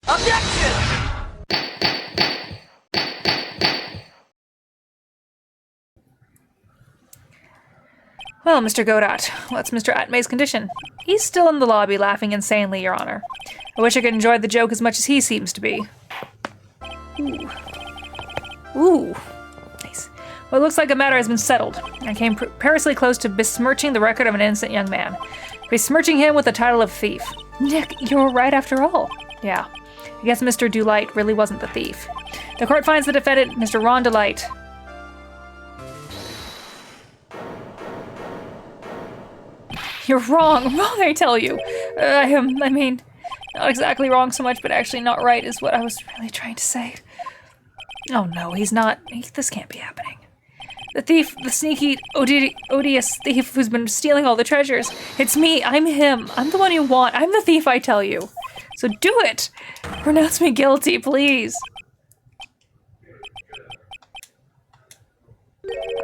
Objection! Well, Mr. Godot, what's Mr. Atmay's condition? He's still in the lobby laughing insanely, Your Honor. I wish I could enjoy the joke as much as he seems to be. Ooh. Ooh. Nice. Well, it looks like a matter has been settled. I came perilously close to besmirching the record of an innocent young man. Besmirching him with the title of thief. Nick, you were right after all. Yeah. I guess Mr. Delight really wasn't the thief. The court finds the defendant, Mr. Ron Delight. You're wrong, I tell you. I mean, not exactly wrong so much, but actually not right is what I was really trying to say. Oh no, he's not. This can't be happening. The thief, the sneaky, odious thief who's been stealing all the treasures. It's me, I'm him. I'm the one you want. I'm the thief, I tell you. So do it! Pronounce me guilty, please.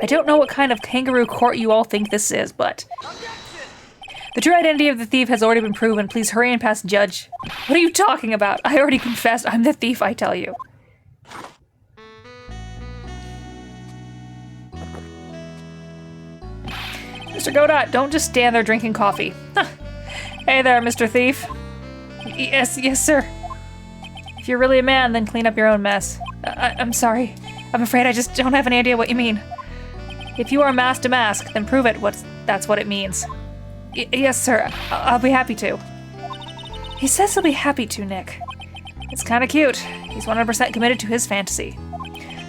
I don't know what kind of kangaroo court you all think this is, but... The true identity of the thief has already been proven. Please hurry and pass judge. What are you talking about? I already confessed. I'm the thief, I tell you. Mr. Godot, don't just stand there drinking coffee. Huh. Hey there, Mr. Thief. Yes, sir. If you're really a man, then clean up your own mess. I'm sorry. I'm afraid I just don't have any idea what you mean. If you are mask to mask, then prove it. That's what it means. Yes, sir. I'll be happy to. He says he'll be happy to, Nick. It's kind of cute. He's 100% committed to his fantasy.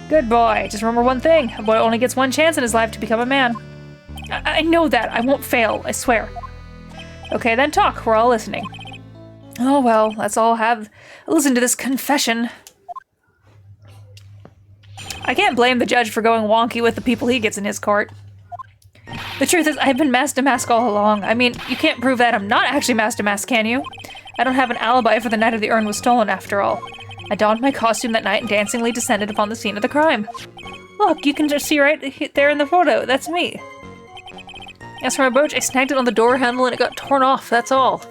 Good boy. Just remember one thing. A boy only gets one chance in his life to become a man. I know that. I won't fail. I swear. Okay, then talk. We're all listening. Oh, well, let's all have a listen to this confession. I can't blame the judge for going wonky with the people he gets in his court. The truth is, I've been mask to mask all along. I mean, you can't prove that I'm not actually mask to mask, can you? I don't have an alibi for the night of the urn was stolen, after all. I donned my costume that night and dancingly descended upon the scene of the crime. Look, you can just see right there in the photo. That's me. As for my brooch, I snagged it on the door handle and it got torn off, that's all.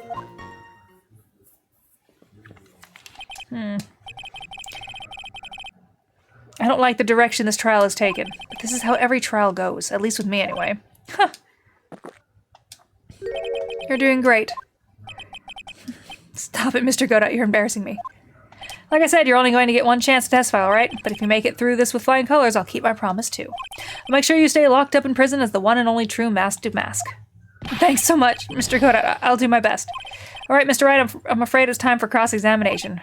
I don't like the direction this trial has taken, but this is how every trial goes, at least with me anyway. Huh. You're doing great. Stop it, Mr. Godot, you're embarrassing me. Like I said, you're only going to get one chance to testify, alright? But if you make it through this with flying colors, I'll keep my promise too. I'll make sure you stay locked up in prison as the one and only true mask to mask. Thanks so much, Mr. Godot. I'll do my best. Alright, Mr. Wright, I'm afraid it's time for cross-examination.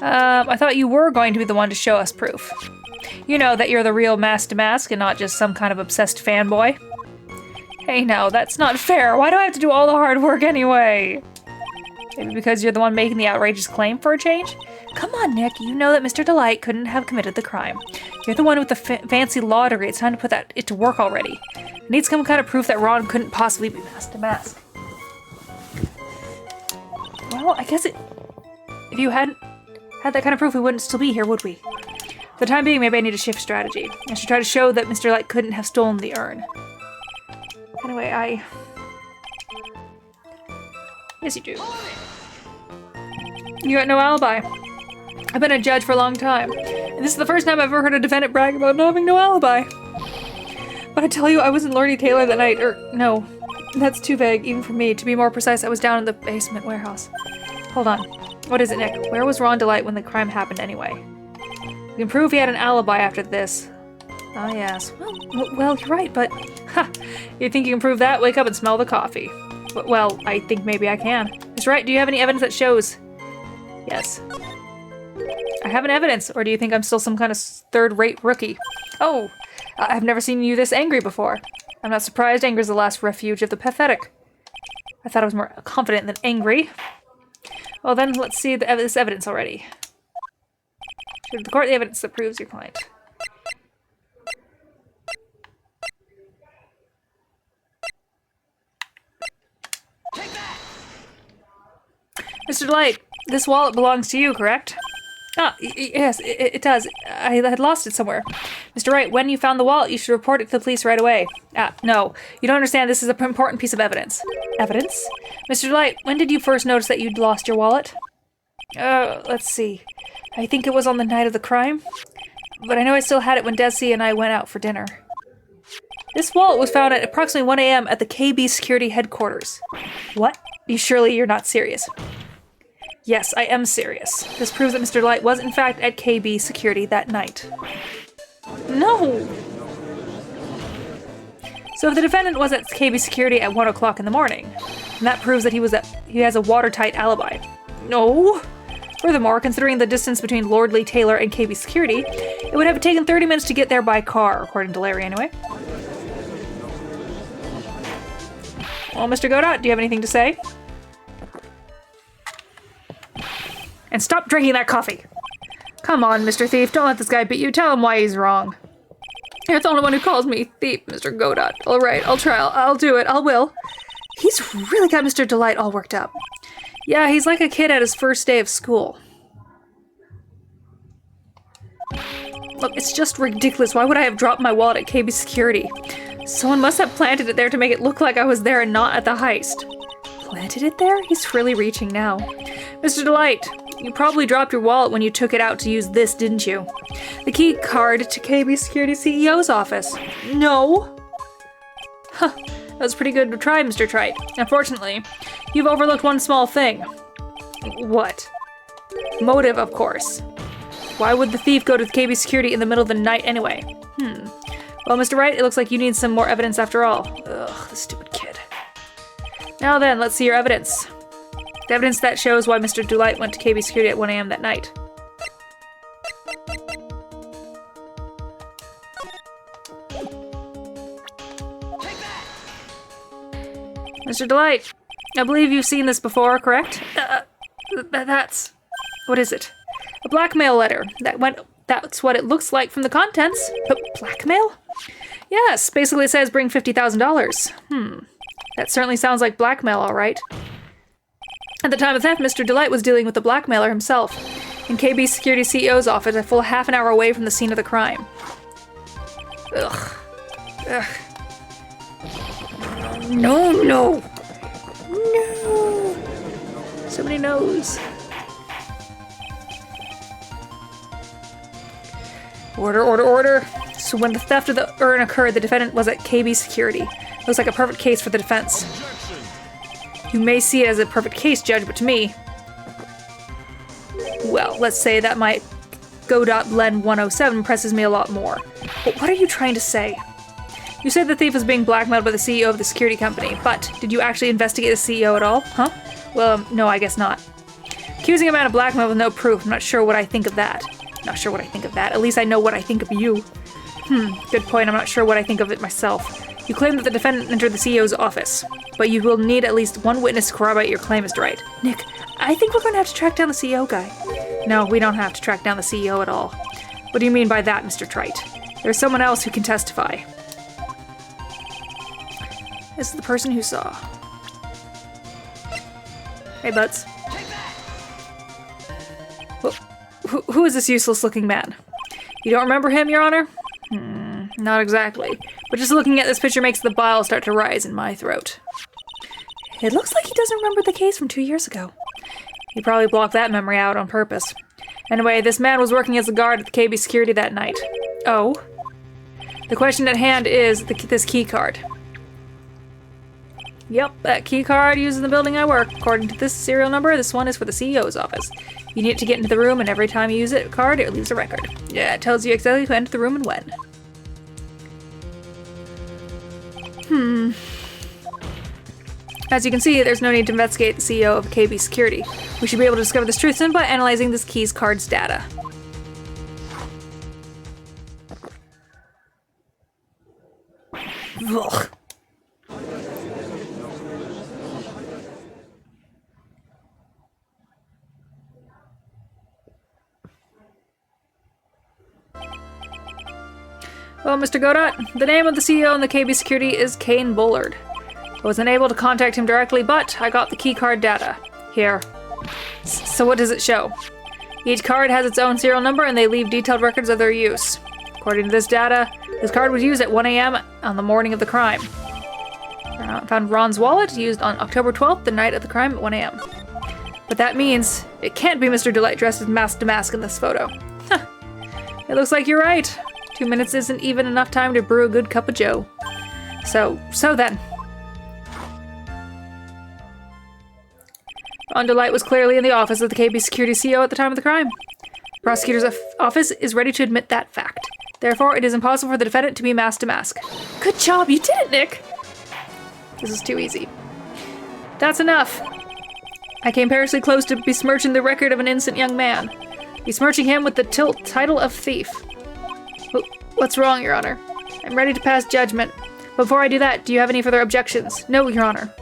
I thought you were going to be the one to show us proof. You know, that you're the real mask to mask and not just some kind of obsessed fanboy. Hey now, that's not fair. Why do I have to do all the hard work anyway? Maybe because you're the one making the outrageous claim for a change? Come on, Nick. You know that Mr. Delight couldn't have committed the crime. You're the one with the fancy law degree. It's time to put it to work already. It needs some kind of proof that Ron couldn't possibly be mask to mask. Well, I guess if you hadn't had that kind of proof, we wouldn't still be here, would we? For the time being, maybe I need to shift strategy. I should try to show that Mr. Light couldn't have stolen the urn. Anyway, yes, you do. You got no alibi. I've been a judge for a long time, and this is the first time I've ever heard a defendant brag about not having no alibi. But I tell you, I was in Lordy Taylor that night, no, that's too vague, even for me. To be more precise, I was down in the basement warehouse. Hold on. What is it, Nick? Where was Ron Delight when the crime happened anyway? We can prove he had an alibi after this. Ah, yes. Well, you're right, but... Ha! You think you can prove that? Wake up and smell the coffee. Well, I think maybe I can. Mr. Wright, do you have any evidence that shows... Yes. I have an evidence, or do you think I'm still some kind of third-rate rookie? Oh, I've never seen you this angry before. I'm not surprised. Anger is the last refuge of the pathetic. I thought I was more confident than angry. Well then, let's see this evidence already. Show the court the evidence that proves your client. Mr. Delight, this wallet belongs to you, correct? Yes, it does. I had lost it somewhere. Mr. Wright, when you found the wallet, you should report it to the police right away. No. You don't understand. This is an important piece of evidence. Evidence? Mr. Delight, when did you first notice that you'd lost your wallet? Let's see. I think it was on the night of the crime. But I know I still had it when Desi and I went out for dinner. This wallet was found at approximately 1 a.m. at the KB security headquarters. What? Surely you're not serious. Yes, I am serious. This proves that Mr. Light was in fact at KB security that night. No! So if the defendant was at KB security at 1 o'clock in the morning, then that proves that he has a watertight alibi. No! Furthermore, considering the distance between Lord Lee Taylor and KB security, it would have taken 30 minutes to get there by car, according to Larry anyway. Well, Mr. Godot, do you have anything to say? And stop drinking that coffee! Come on, Mr. Thief, don't let this guy beat you. Tell him why he's wrong. You're the only one who calls me thief, Mr. Godot. Alright, I'll try. I'll do it. I will. He's really got Mr. Delight all worked up. Yeah, he's like a kid at his first day of school. Look, it's just ridiculous. Why would I have dropped my wallet at KB security? Someone must have planted it there to make it look like I was there and not at the heist. Planted it there? He's really reaching now. Mr. Delight, you probably dropped your wallet when you took it out to use this, didn't you? The key card to KB Security CEO's office. No. Huh. That was pretty good to try, Mr. Trite. Unfortunately, you've overlooked one small thing. What? Motive, of course. Why would the thief go to KB Security in the middle of the night anyway? Well, Mr. Wright, it looks like you need some more evidence after all. Ugh, this stupid kid. Now then, let's see your evidence. The evidence that shows why Mr. Delight went to KB Security at 1 a.m. that night. Mr. Delight, I believe you've seen this before, correct? That's... What is it? A blackmail letter. That's what it looks like from the contents. But blackmail? Yes, basically it says bring $50,000. That certainly sounds like blackmail, all right. At the time of theft, Mr. Delight was dealing with the blackmailer himself in KB Security CEO's office a full half an hour away from the scene of the crime. Ugh. No. No. So many no's. Order. So when the theft of the urn occurred, the defendant was at KB Security. Looks like a perfect case for the defense. You may see it as a perfect case, Judge, but to me... Well, let's say that my Go.Blend 107 presses me a lot more. But what are you trying to say? You said the thief was being blackmailed by the CEO of the security company, but did you actually investigate the CEO at all? Huh? Well, no, I guess not. Accusing a man of blackmail with no proof, I'm not sure what I think of that. Not sure what I think of that. At least I know what I think of you. Good point. I'm not sure what I think of it myself. You claim that the defendant entered the CEO's office, but you will need at least one witness to corroborate your claim, Mr. Wright. Nick, I think we're going to have to track down the CEO guy. No, we don't have to track down the CEO at all. What do you mean by that, Mr. Trite? There's someone else who can testify. This is the person who saw. Hey, Butts. Well, who is this useless-looking man? You don't remember him, Your Honor? Not exactly. But just looking at this picture makes the bile start to rise in my throat. It looks like he doesn't remember the case from 2 years ago. He probably blocked that memory out on purpose. Anyway, this man was working as a guard at the KB Security that night. Oh? The question at hand is this key card. Yep, that key card used in the building I work. According to this serial number, this one is for the CEO's office. You need it to get into the room, and every time you use it, card, it leaves a record. Yeah, it tells you exactly who entered the room and when. As you can see, there's no need to investigate the CEO of KB Security. We should be able to discover this truth simply by analyzing this key's card's data. Ugh. Well, Mr. Godot, the name of the CEO in the KB Security is Kane Bullard. I was unable to contact him directly, but I got the keycard data. Here. So what does it show? Each card has its own serial number and they leave detailed records of their use. According to this data, this card was used at 1 a.m. on the morning of the crime. Found Ron's wallet used on October 12th, the night of the crime at 1 a.m. But that means it can't be Mr. Delight dressed as mask to mask in this photo. Huh. It looks like you're right. 2 minutes isn't even enough time to brew a good cup of joe. So then. Ron Delight was clearly in the office of the KB Security CEO at the time of the crime. The prosecutor's office is ready to admit that fact. Therefore, it is impossible for the defendant to be mask to mask. Good job, you did it, Nick! This is too easy. That's enough. I came perilously close to besmirching the record of an innocent young man. Besmirching him with the title of thief. What's wrong, Your Honor? I'm ready to pass judgment. Before I do that, do you have any further objections? No, Your Honor.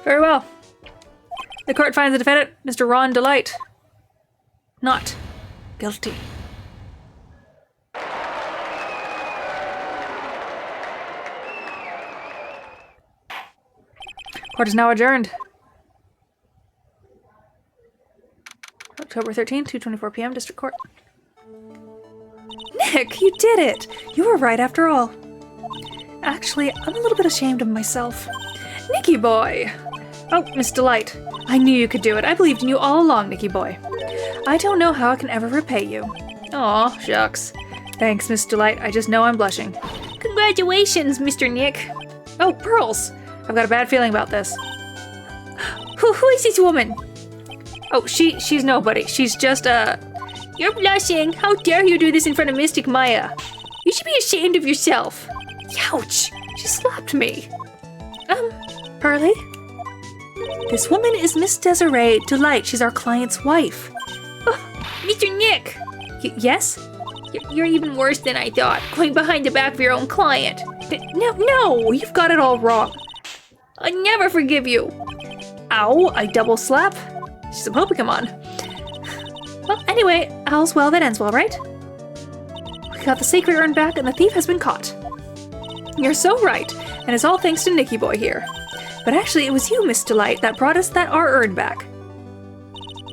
Very well. The court finds the defendant, Mr. Ron Delight, not guilty. Court is now adjourned. October 13th, 2:24 p.m. District Court. Nick, you did it! You were right after all. Actually, I'm a little bit ashamed of myself. Nicky boy! Oh, Miss Delight. I knew you could do it. I believed in you all along, Nicky boy. I don't know how I can ever repay you. Aw, shucks. Thanks, Miss Delight. I just know I'm blushing. Congratulations, Mr. Nick. Oh, pearls! I've got a bad feeling about this. Who is this woman? Oh, she's nobody. She's just, You're blushing. How dare you do this in front of Mystic Maya? You should be ashamed of yourself. Ouch! She slapped me. Pearly? This woman is Miss Desiree Delight. She's our client's wife. Oh, Mr. Nick! Yes? You're even worse than I thought, going behind the back of your own client. No, you've got it all wrong. I'll never forgive you. Ow, I double slap? She's a Pokemon. Well, anyway, all's well that ends well, right? We got the sacred urn back and the thief has been caught. You're so right, and it's all thanks to Nicky boy here. But actually, it was you, Miss Delight, that brought us our urn back.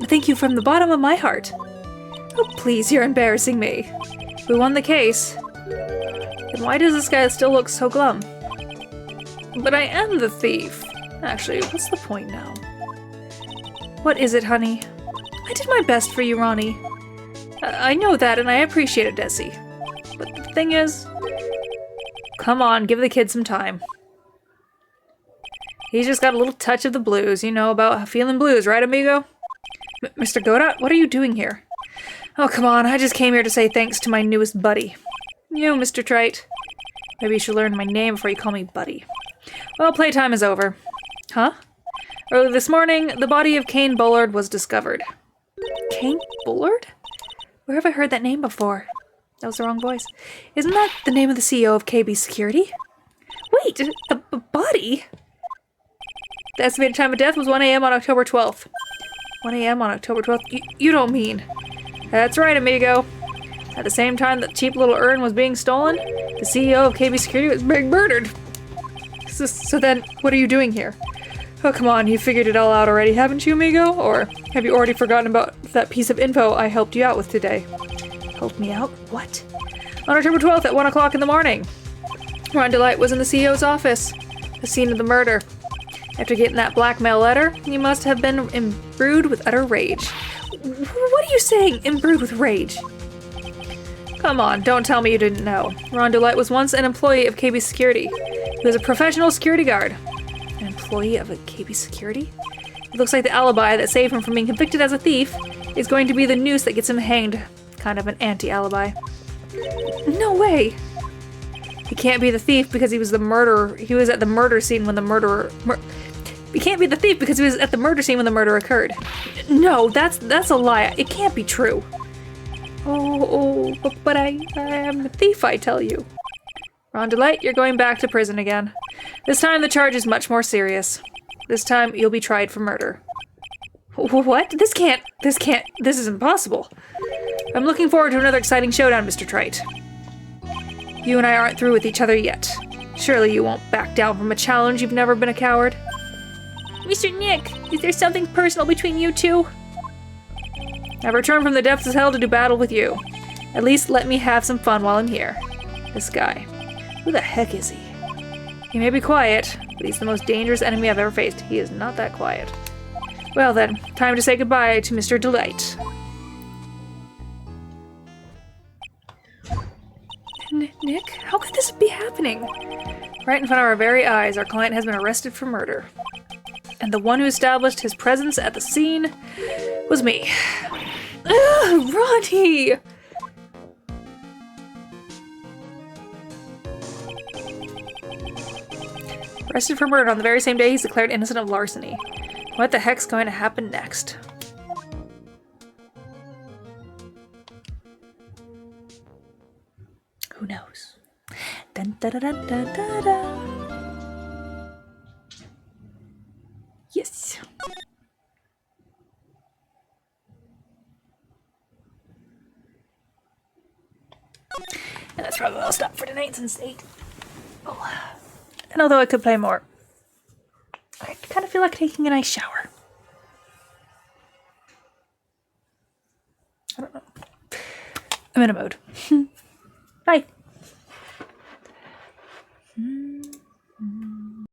Thank you from the bottom of my heart. Oh, please, you're embarrassing me. We won the case. Then why does this guy still look so glum? But I am the thief. Actually, what's the point now? What is it, honey? I did my best for you, Ronnie. I know that, and I appreciate it, Desi. But the thing is... Come on, give the kid some time. He's just got a little touch of the blues, you know, about feeling blues, right, amigo? Mr. Godot, what are you doing here? Oh, come on, I just came here to say thanks to my newest buddy. You, Mr. Trite. Maybe you should learn my name before you call me buddy. Well, playtime is over. Huh? Early this morning, the body of Kane Bullard was discovered. Kane Bullard? Where have I heard that name before? That was the wrong voice. Isn't that the name of the CEO of KB Security? Wait, a body? The estimated time of death was 1 a.m. on October 12th. 1 a.m. on October 12th? You don't mean... That's right, amigo. At the same time that cheap little urn was being stolen, the CEO of KB Security was being murdered. So then, what are you doing here? Oh, come on, you figured it all out already, haven't you, amigo? Or have you already forgotten about that piece of info I helped you out with today? Helped me out? What? On October 12th at 1 o'clock in the morning, Ron Delight was in the CEO's office, the scene of the murder. After getting that blackmail letter, he must have been imbrued with utter rage. What are you saying, imbrued with rage? Come on, don't tell me you didn't know. Ron Delight was once an employee of KB Security. He was a professional security guard. An employee of a KB Security? It looks like the alibi that saved him from being convicted as a thief is going to be the noose that gets him hanged. Kind of an anti-alibi. No way! He can't be the thief because he was the murderer. He was at the murder scene when the murderer... He can't be the thief because he was at the murder scene when the murder occurred. No, that's a lie. It can't be true. But I am the thief, I tell you. Ron Delight, you're going back to prison again. This time the charge is much more serious. This time you'll be tried for murder. What? This is impossible. I'm looking forward to another exciting showdown, Mr. Trite. You and I aren't through with each other yet. Surely you won't back down from a challenge. You've never been a coward. Mr. Nick, is there something personal between you two? I've returned from the depths of hell to do battle with you. At least let me have some fun while I'm here. This guy. Who the heck is he? He may be quiet, but he's the most dangerous enemy I've ever faced. He is not that quiet. Well then, time to say goodbye to Mr. Delight. Nick, how could this be happening? Right in front of our very eyes, our client has been arrested for murder. And the one who established his presence at the scene was me. Ugh, Ronnie! Arrested for murder on the very same day he's declared innocent of larceny. What the heck's going to happen next? Who knows? Dun, da, da, da, da, da, da. Yes. And that's probably where I'll stop for tonight since 8. Oh. And although I could play more, I kind of feel like taking a nice shower. I don't know. I'm in a mood. Bye.